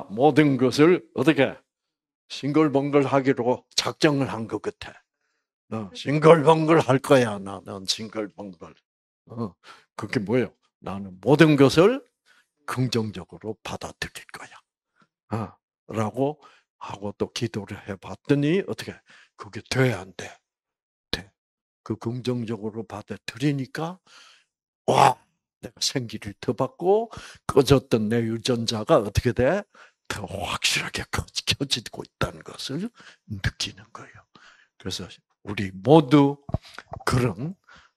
모든 것을 어떻게 싱글벙글하기로 작정을 한 것 같아. 싱글벙글 할 거야, 나는 싱글벙글. 그게 뭐예요? 나는 모든 것을 긍정적으로 받아들일 거야. 라고 하고 또 기도를 해봤더니 어떻게 그게 돼, 안 돼? 돼. 그 긍정적으로 받아들이니까 와, 내가 생기를 더 받고 꺼졌던 내 유전자가 어떻게 돼? 더 확실하게 켜지고 있다는 것을 느끼는 거예요. 그래서 우리 모두 그런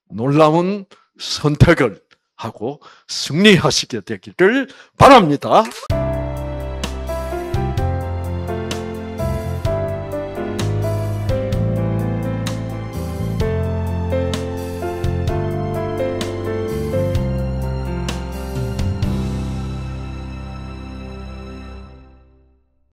놀라운 선택을 하고 승리하시게 되기를 바랍니다.